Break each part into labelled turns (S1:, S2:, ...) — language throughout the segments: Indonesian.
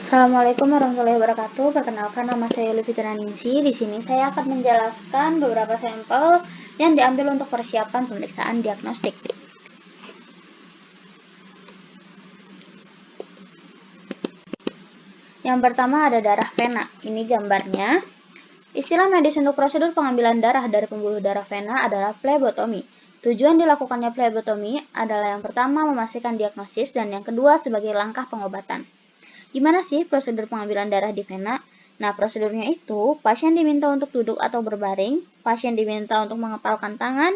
S1: Assalamualaikum warahmatullahi wabarakatuh. Perkenalkan, nama saya Olivia Ningsi. Di sini saya akan menjelaskan beberapa sampel yang diambil untuk persiapan pemeriksaan diagnostik. Yang pertama ada darah vena. Ini gambarnya. Istilah medis untuk prosedur pengambilan darah dari pembuluh darah vena adalah flebotomi. Tujuan dilakukannya flebotomi adalah yang pertama memastikan diagnosis dan yang kedua sebagai langkah pengobatan. Gimana sih prosedur pengambilan darah di vena? Nah, prosedurnya itu, pasien diminta untuk duduk atau berbaring, pasien diminta untuk mengepalkan tangan,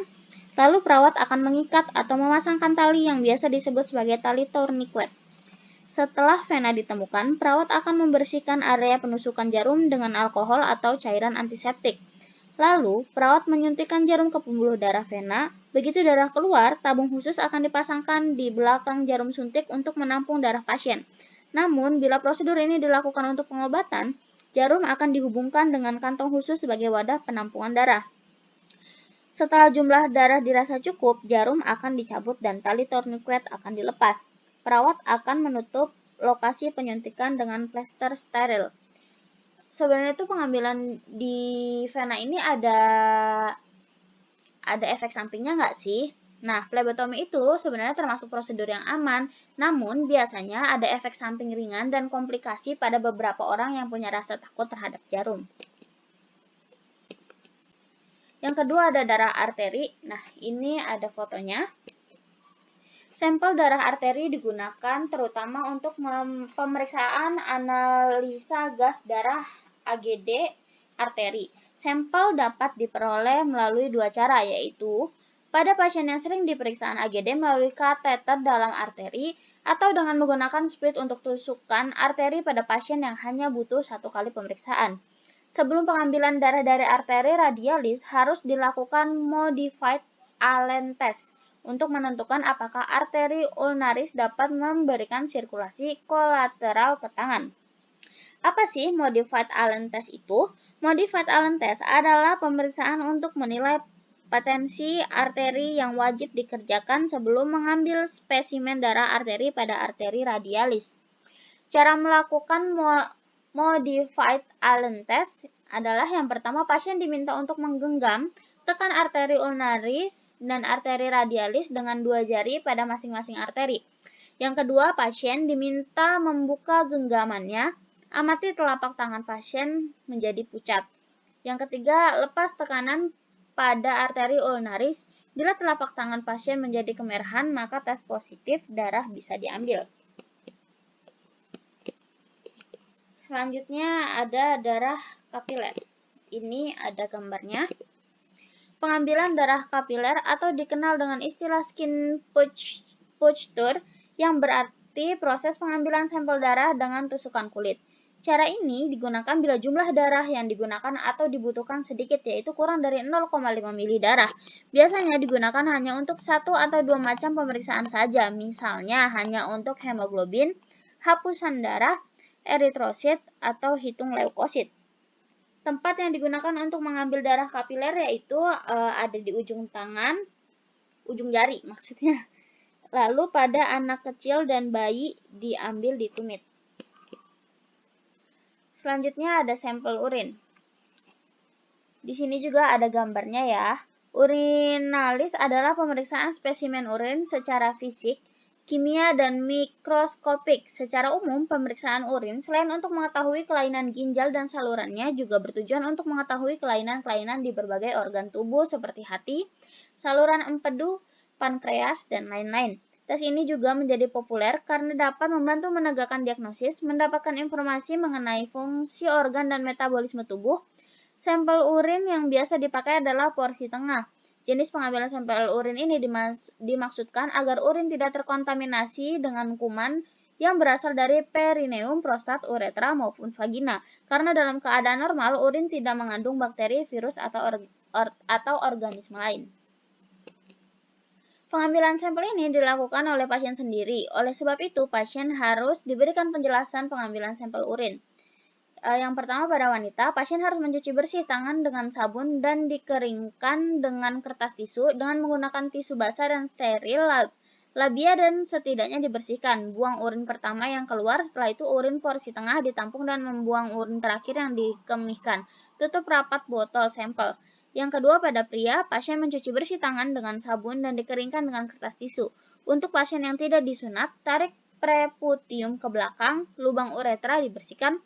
S1: lalu perawat akan mengikat atau memasangkan tali yang biasa disebut sebagai tali tourniquet. Setelah vena ditemukan, perawat akan membersihkan area penusukan jarum dengan alkohol atau cairan antiseptik. Lalu, perawat menyuntikkan jarum ke pembuluh darah vena. Begitu darah keluar, tabung khusus akan dipasangkan di belakang jarum suntik untuk menampung darah pasien. Namun, bila prosedur ini dilakukan untuk pengobatan, jarum akan dihubungkan dengan kantong khusus sebagai wadah penampungan darah. Setelah jumlah darah dirasa cukup, jarum akan dicabut dan tali tourniquet akan dilepas. Perawat akan menutup lokasi penyuntikan dengan plester steril. Sebenarnya itu pengambilan di vena ini ada efek sampingnya nggak sih? Nah, flebotomi itu sebenarnya termasuk prosedur yang aman, namun biasanya ada efek samping ringan dan komplikasi pada beberapa orang yang punya rasa takut terhadap jarum. Yang kedua ada darah arteri. Nah, ini ada fotonya. Sampel darah arteri digunakan terutama untuk pemeriksaan analisa gas darah AGD arteri. Sampel dapat diperoleh melalui dua cara, yaitu pada pasien yang sering diperiksaan AGD melalui kateter dalam arteri atau dengan menggunakan spuit untuk tusukan arteri pada pasien yang hanya butuh satu kali pemeriksaan. Sebelum pengambilan darah dari arteri radialis harus dilakukan modified Allen test untuk menentukan apakah arteri ulnaris dapat memberikan sirkulasi kolateral ke tangan. Apa sih modified Allen test itu? Modified Allen test adalah pemeriksaan untuk menilai potensi arteri yang wajib dikerjakan sebelum mengambil spesimen darah arteri pada arteri radialis. Cara melakukan modified Allen test adalah yang pertama, pasien diminta untuk menggenggam tekan arteri ulnaris dan arteri radialis dengan dua jari pada masing-masing arteri. Yang kedua, pasien diminta membuka genggamannya, amati telapak tangan pasien menjadi pucat. Yang ketiga, lepas tekanan pada arteri ulnaris. Bila telapak tangan pasien menjadi kemerahan, maka tes positif darah bisa diambil. Selanjutnya ada darah kapiler. Ini ada gambarnya. Pengambilan darah kapiler atau dikenal dengan istilah skin puncture yang berarti proses pengambilan sampel darah dengan tusukan kulit. Cara ini digunakan bila jumlah darah yang digunakan atau dibutuhkan sedikit, yaitu kurang dari 0,5 ml darah. Biasanya digunakan hanya untuk satu atau dua macam pemeriksaan saja, misalnya hanya untuk hemoglobin, hapusan darah, eritrosit, atau hitung leukosit. Tempat yang digunakan untuk mengambil darah kapiler yaitu ada di ujung tangan, ujung jari maksudnya. Lalu pada anak kecil dan bayi diambil di tumit. Selanjutnya ada sampel urin. Di sini juga ada gambarnya ya. Urinalis adalah pemeriksaan spesimen urin secara fisik, kimia, dan mikroskopik. Secara umum, pemeriksaan urin selain untuk mengetahui kelainan ginjal dan salurannya juga bertujuan untuk mengetahui kelainan-kelainan di berbagai organ tubuh seperti hati, saluran empedu, pankreas, dan lain-lain. Tes ini juga menjadi populer karena dapat membantu menegakkan diagnosis, mendapatkan informasi mengenai fungsi organ dan metabolisme tubuh. Sampel urin yang biasa dipakai adalah porsi tengah. Jenis pengambilan sampel urin ini dimaksudkan agar urin tidak terkontaminasi dengan kuman yang berasal dari perineum, prostat, uretra, maupun vagina. Karena dalam keadaan normal, urin tidak mengandung bakteri, virus, atau organisme lain. Pengambilan sampel ini dilakukan oleh pasien sendiri. Oleh sebab itu, pasien harus diberikan penjelasan pengambilan sampel urin. Yang pertama, pada wanita, pasien harus mencuci bersih tangan dengan sabun dan dikeringkan dengan kertas tisu dengan menggunakan tisu basah dan steril. labia dan setidaknya dibersihkan. Buang urin pertama yang keluar, setelah itu urin porsi tengah ditampung dan membuang urin terakhir yang dikemihkan. Tutup rapat botol sampel. Yang kedua, pada pria, pasien mencuci bersih tangan dengan sabun dan dikeringkan dengan kertas tisu. Untuk pasien yang tidak disunat, tarik preputium ke belakang, lubang uretra dibersihkan.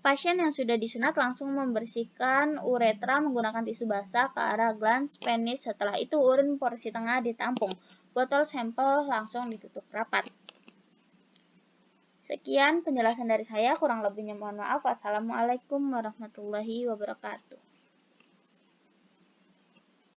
S1: Pasien yang sudah disunat langsung membersihkan uretra menggunakan tisu basah ke arah glans penis. Setelah itu urin porsi tengah ditampung. Botol sampel langsung ditutup rapat. Sekian penjelasan dari saya, kurang lebihnya mohon maaf. Wassalamualaikum warahmatullahi wabarakatuh.